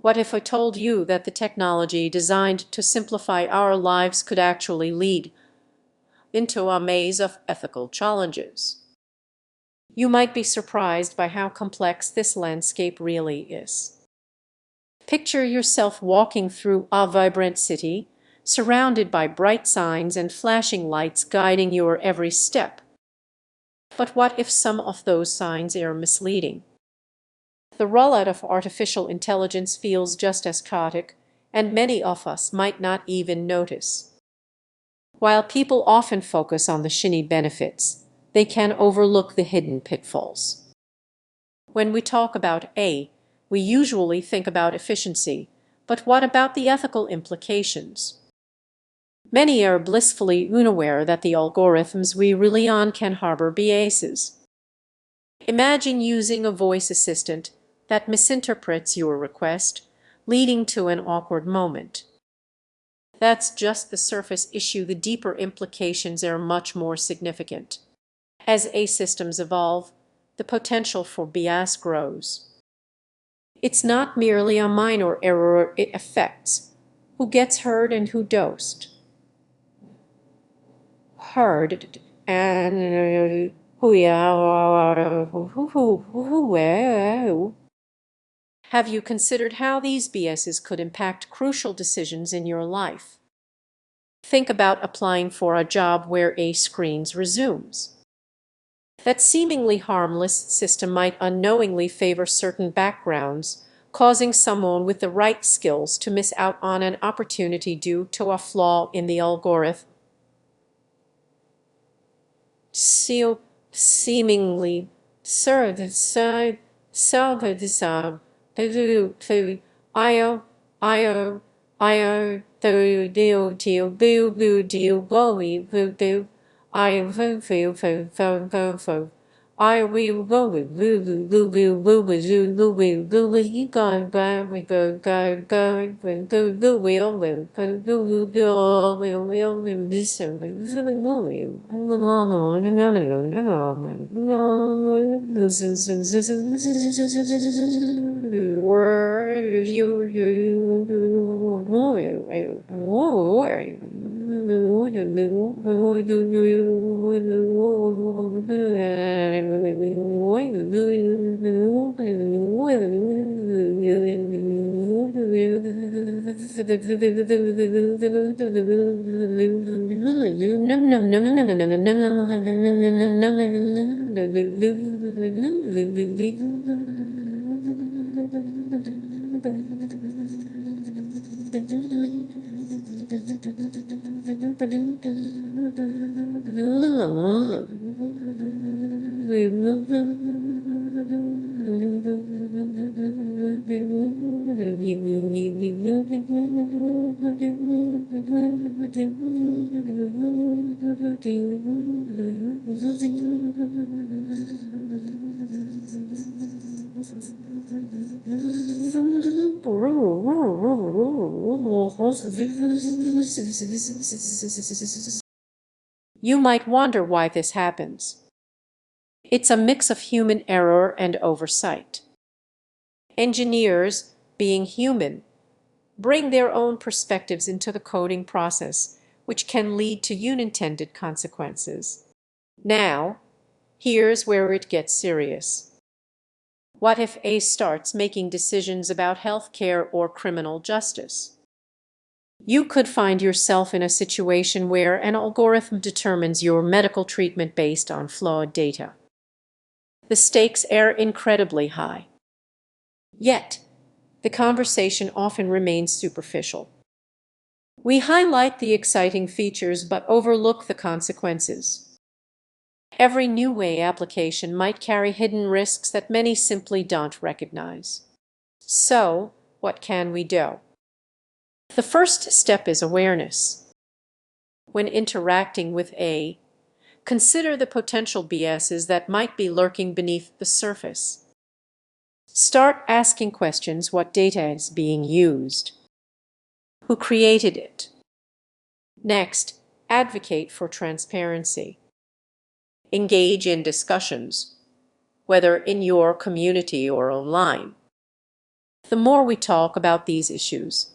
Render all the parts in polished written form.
What if I told you that the technology designed to simplify our lives could actually lead into a maze of ethical challenges? You might be surprised by how complex this landscape really is. Picture yourself walking through a vibrant city, surrounded by bright signs and flashing lights guiding your every step. But what if some of those signs are misleading? The rollout of artificial intelligence feels just as chaotic, and many of us might not even notice. While people often focus on the shiny benefits, they can overlook the hidden pitfalls. When we talk about AI, we usually think about efficiency, but what about the ethical implications? Many are blissfully unaware that the algorithms we rely on can harbor biases. Imagine using a voice assistant that misinterprets your request, leading to an awkward moment. That's just the surface issue. The deeper implications are much more significant. As AI systems evolve, the potential for bias grows. It's not merely a minor error, it affects who gets heard and who doesn't. Heard and who. Have you considered how these biases could impact crucial decisions in your life? Think about applying for a job where AI screens resumes. That seemingly harmless system might unknowingly favor certain backgrounds, causing someone with the right skills to miss out on an opportunity due to a flaw in the algorithm. Seemingly served side salvage io io io deal deal boo boo deal glowy boo do I fo I will go with boo boo boo boo boo boo boo boo boo boo you go we go go go will this You might wonder why this happens. It's a mix of human error and oversight. Engineers, being human, bring their own perspectives into the coding process, which can lead to unintended consequences. Now, here's where it gets serious. What if AI starts making decisions about healthcare or criminal justice? You could find yourself in a situation where an algorithm determines your medical treatment based on flawed data. The stakes are incredibly high. Yet, the conversation often remains superficial. We highlight the exciting features but overlook the consequences. Every new AI application might carry hidden risks that many simply don't recognize. So, what can we do? The first step is awareness. When interacting with AI, consider the potential biases that might be lurking beneath the surface. Start asking questions: what data is being used? Who created it? Next, advocate for transparency. Engage in discussions, whether in your community or online. The more we talk about these issues,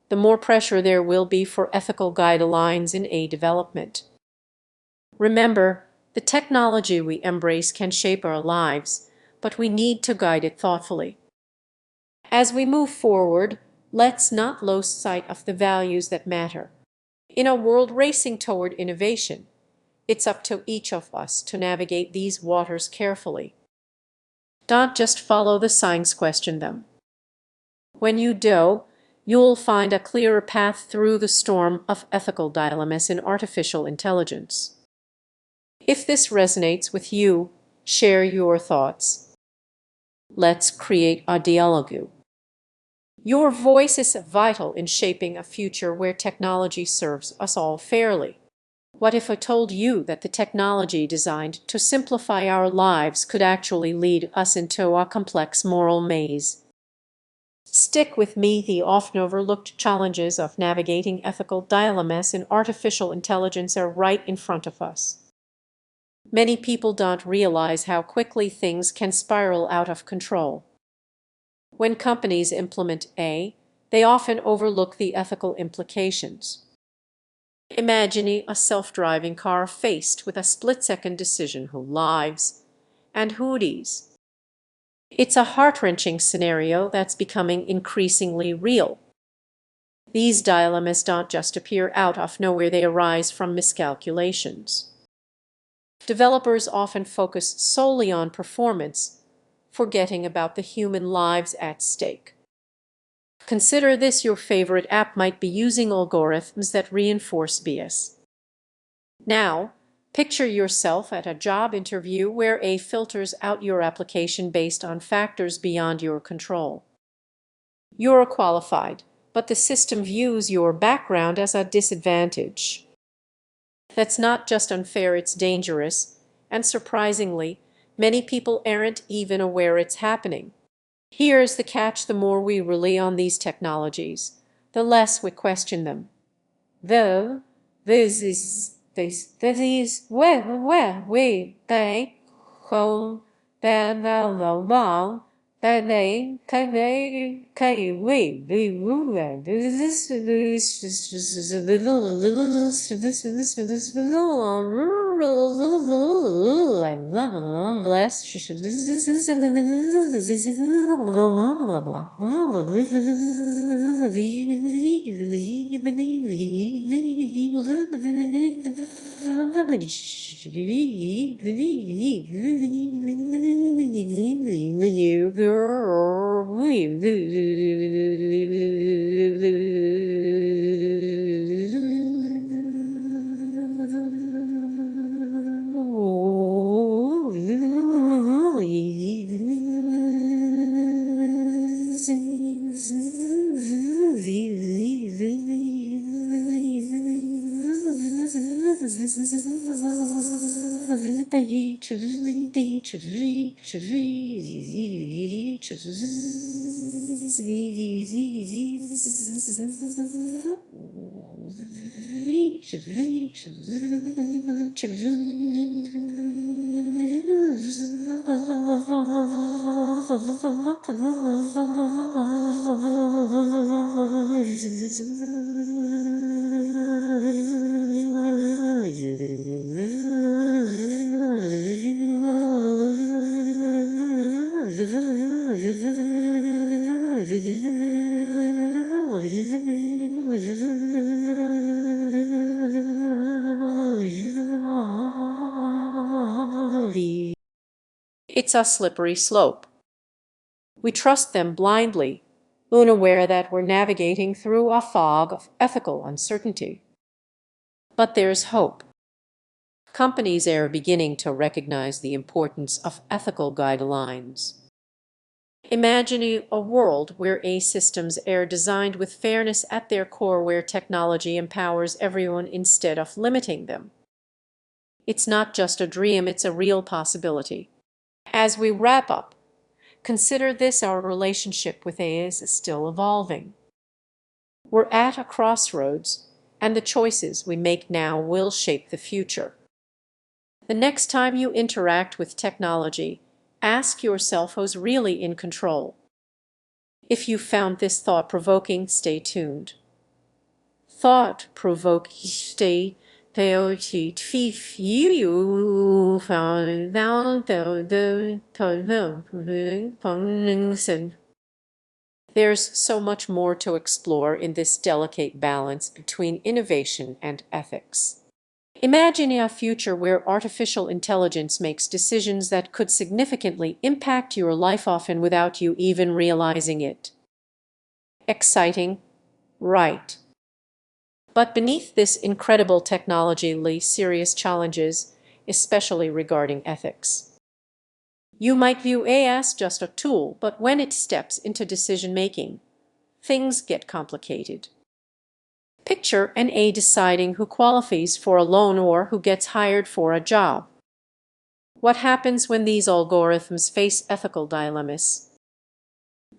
the more pressure there will be for ethical guidelines in AI development. Remember, the technology we embrace can shape our lives, but we need to guide it thoughtfully. As we move forward, let's not lose sight of the values that matter. In a world racing toward innovation, it's up to each of us to navigate these waters carefully. Don't just follow the signs, question them. When you do, you'll find a clearer path through the storm of ethical dilemmas in artificial intelligence. If this resonates with you, share your thoughts. Let's create a dialogue. Your voice is vital in shaping a future where technology serves us all fairly. What if I told you that the technology designed to simplify our lives could actually lead us into a complex moral maze? Stick with me. The often overlooked challenges of navigating ethical dilemmas in artificial intelligence are right in front of us. Many people don't realize how quickly things can spiral out of control. When companies implement AI, they often overlook the ethical implications. Imagine a self-driving car faced with a split-second decision: who lives and who dies. It's a heart-wrenching scenario that's becoming increasingly real. These dilemmas don't just appear out of nowhere, they arise from miscalculations. Developers often focus solely on performance, forgetting about the human lives at stake. Consider this: your favorite app might be using algorithms that reinforce bias. Now, picture yourself at a job interview where AI filters out your application based on factors beyond your control. You're qualified, but the system views your background as a disadvantage. That's not just unfair, it's dangerous, and surprisingly, many people aren't even aware it's happening. Here's the catch: the more we rely on these technologies, the less we question them. Though this is where we they không that long that they can we It's a slippery slope. We trust them blindly, unaware that we're navigating through a fog of ethical uncertainty. But there's hope. Companies are beginning to recognize the importance of ethical guidelines. Imagine a world where AI systems are designed with fairness at their core, where technology empowers everyone instead of limiting them. It's not just a dream, it's a real possibility. As we wrap up, consider this: our relationship with AI is still evolving. We're at a crossroads, and the choices we make now will shape the future. The next time you interact with technology, ask yourself who's really in control. If you found this thought-provoking, stay tuned. Thought-provoking, stay There's so much more to explore in this delicate balance between innovation and ethics. Imagine a future where artificial intelligence makes decisions that could significantly impact your life, often without you even realizing it. Exciting, right? But beneath this incredible technology lay serious challenges, especially regarding ethics. You might view AI as just a tool, but when it steps into decision-making, things get complicated. Picture an AI deciding who qualifies for a loan or who gets hired for a job. What happens when these algorithms face ethical dilemmas?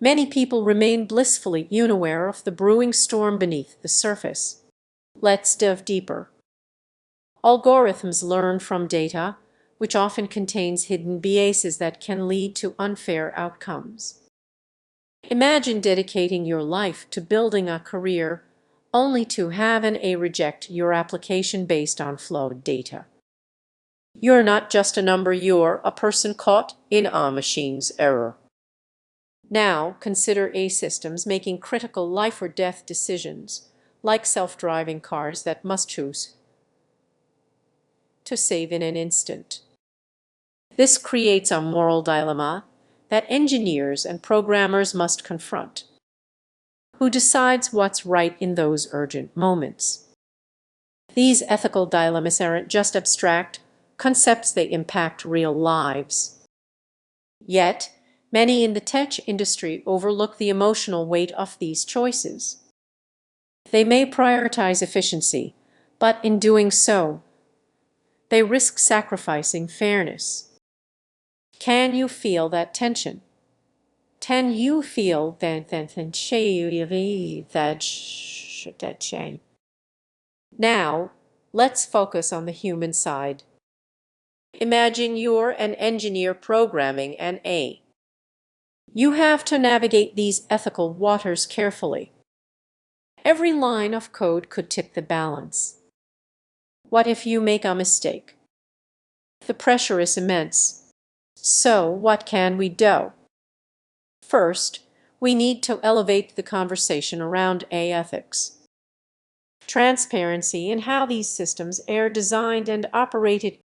Many people remain blissfully unaware of the brewing storm beneath the surface. Let's dive deeper. Algorithms learn from data, which often contains hidden biases that can lead to unfair outcomes. Imagine dedicating your life to building a career only to have an AI reject your application based on flawed data. You're not just a number, you're a person caught in a machine's error. Now consider AI systems making critical life or death decisions, like self-driving cars that must choose to save in an instant. This creates a moral dilemma that engineers and programmers must confront. Who decides what's right in those urgent moments? These ethical dilemmas aren't just abstract concepts, they impact real lives. Yet, many in the tech industry overlook the emotional weight of these choices. They may prioritize efficiency, but in doing so, they risk sacrificing fairness. Can you feel that tension? Can you feel that shame? Now, let's focus on the human side. Imagine you're an engineer programming an AI. You have to navigate these ethical waters carefully. Every line of code could tip the balance. What if you make a mistake? The pressure is immense. So, what can we do? First, we need to elevate the conversation around AI ethics. Transparency in how these systems are designed and operated